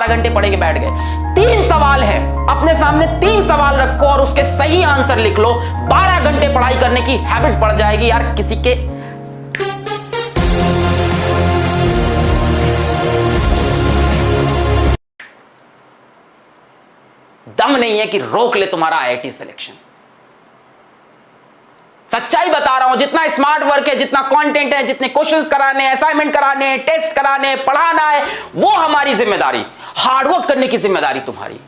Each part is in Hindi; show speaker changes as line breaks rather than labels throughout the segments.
घंटे पढ़ के बैठ गए। 3 सवाल है, अपने सामने 3 सवाल रखो और उसके सही आंसर लिख लो। 12 घंटे पढ़ाई करने की हैबिट पड़ जाएगी यार। किसी के दम नहीं है कि रोक ले तुम्हारा आईआईटी सिलेक्शन। सच्चाई बता रहा हूं, जितना स्मार्ट वर्क है, जितना कंटेंट है, जितने क्वेश्चंस कराने, असाइनमेंट कराने, टेस्ट कराने, पढ़ाना है, वो हमारी जिम्मेदारी। हार्डवर्क करने की जिम्मेदारी तुम्हारी।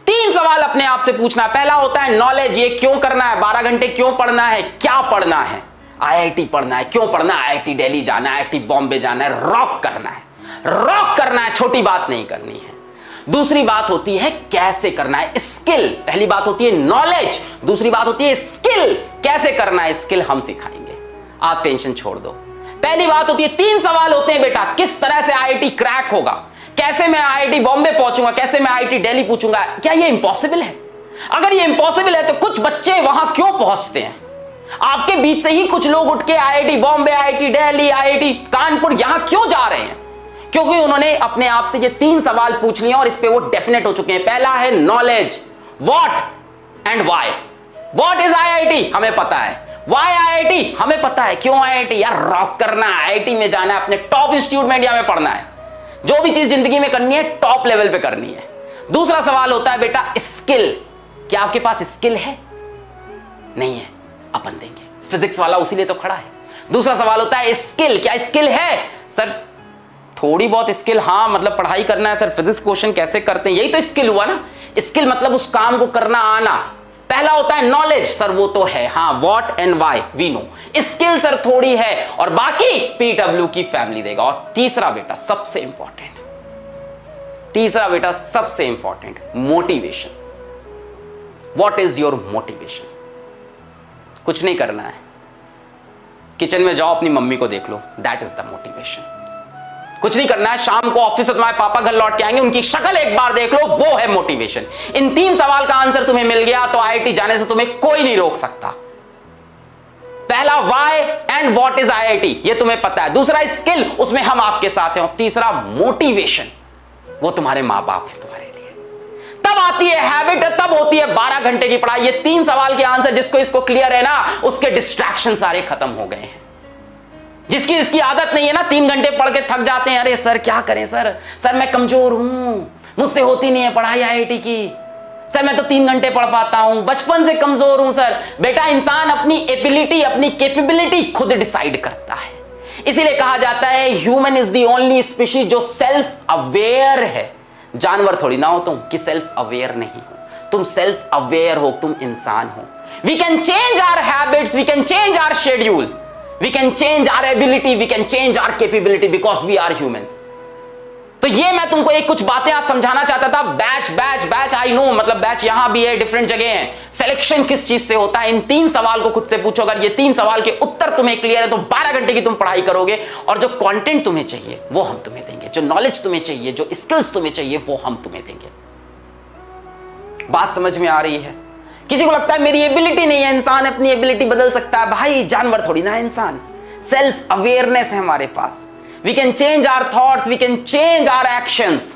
3 सवाल अपने आप से पूछना। पहला होता है नॉलेज, ये क्यों करना है, 12 घंटे क्यों पढ़ना है, क्या पढ़ना है, आईआईटी पढ़ना है, क्यों पढ़ना है, आईआईटी दिल्ली जाना है, आईआईटी बॉम्बे जाना है, रॉक करना है, रॉक करना है, छोटी बात नहीं करनी है। दूसरी बात होती है कैसे करना है, स्किल। पहली बात होती है नॉलेज, दूसरी बात होती है स्किल। कैसे करना है, स्किल हम सिखाएंगे, आप टेंशन छोड़ दो। पहली बात होती है 3 सवाल होते हैं बेटा, किस तरह से आईआईटी क्रैक होगा, कैसे मैं आईआईटी बॉम्बे पहुंचूंगा, कैसे मैं आईआईटी दिल्ली पूछूंगा। क्या ये इंपॉसिबल है? अगर ये इंपॉसिबल है तो कुछ बच्चे वहां क्यों पहुंचते हैं? आपके बीच से ही कुछ लोग उठ के IIT Bombay, IIT Delhi, IIT Kanpur यहां क्यों जा रहे हैं? क्योंकि उन्होंने अपने आप से ये 3 सवाल पूछ लिए और इस पे वो डेफिनेट हो चुके हैं। पहला है knowledge, what and why. What is IIT, हमें पता है। व्हाई आईआईटी, हमें पता है। क्यों आईआईटी? यार रॉक करना है, आईआईटी में जाना है, अपने टॉप इंस्टीट्यूट में इंडिया में पढ़ना है। जो भी चीज जिंदगी में करनी है टॉप लेवल पे करनी है। दूसरा सवाल होता है बेटा स्किल। क्या आपके पास स्किल है? नहीं है, अपन देंगे। फिजिक्स वाला उसीलिए तो खड़ा है। दूसरा सवाल होता है स्किल। क्या स्किल है? सर थोड़ी बहुत स्किल, हाँ मतलब पढ़ाई करना है। सर फिजिक्स क्वेश्चन कैसे करते हैं, यही तो स्किल हुआ ना। स्किल मतलब उस काम को करना आना। पहला होता है नॉलेज, सर वो तो है, हाँ what and why we know. Skill sir थोड़ी है और बाकी पीडब्ल्यू की फैमिली देगा। और तीसरा बेटा सबसे important, motivation. What is your motivation? कुछ नहीं करना है, किचन में जाओ अपनी मम्मी को देख लो, दैट इज द मोटिवेशन। कुछ नहीं करना है, शाम को ऑफिस से तुम्हारे पापा घर लौट के आएंगे, उनकी शक्ल एक बार देख लो, वो है मोटिवेशन। इन 3 सवाल का आंसर तुम्हें मिल गया तो आईआईटी जाने से तुम्हें कोई नहीं रोक सकता। पहला why and what is IIT, ये तुम्हें पता है। दूसरा स्किल, उसमें हम आपके साथ हैं। और तीसरा मोटिवेशन, वो तुम्हारे मां बाप है तुम्हारे लिए। तब आती है हैबिट, तब होती है 12 घंटे की पढ़ाई। ये 3 सवाल के आंसर जिसको इसको क्लियर है ना, उसके डिस्ट्रैक्शन सारे खत्म हो गए हैं। जिसकी इसकी आदत नहीं है ना, 3 घंटे पढ़ के थक जाते हैं, अरे सर क्या करें सर मैं कमजोर हूं, मुझसे होती नहीं है पढ़ाई आईआईटी की, सर मैं तो 3 घंटे पढ़ पाता हूं, बचपन से कमजोर हूं। सर बेटा इंसान अपनी एबिलिटी, अपनी कैपेबिलिटी खुद डिसाइड करता है। इसीलिए कहा जाता है human is the only species जो सेल्फ अवेयर है। जानवर थोड़ी ना हो तुम कि सेल्फ अवेयर नहीं हो, तुम सेल्फ अवेयर हो, तुम इंसान हो। We can change our habits, we can change our schedule, we can change our ability, we can change our capability because we are humans। तो ये मैं तुमको एक कुछ बातें आज समझाना चाहता था। बैच आई नो, मतलब बैच यहां भी है, डिफरेंट जगह है। सिलेक्शन किस चीज से होता है, इन 3 सवाल को खुद से पूछो। अगर ये 3 सवाल के उत्तर तुम्हें क्लियर है तो 12 घंटे की तुम पढ़ाई करोगे और जो कंटेंट तुम्हें चाहिए वो हम तुम्हें देंगे, जो नॉलेज तुम्हें चाहिए, जो स्किल्स तुम्हें चाहिए वो हम तुम्हें देंगे। बात समझ में आ रही है? किसी को लगता है मेरी एबिलिटी नहीं है, इंसान अपनी एबिलिटी बदल सकता है। भाई जानवर थोड़ी ना है इंसान, सेल्फ अवेयरनेस है हमारे पास। We can change our thoughts, we can change our actions.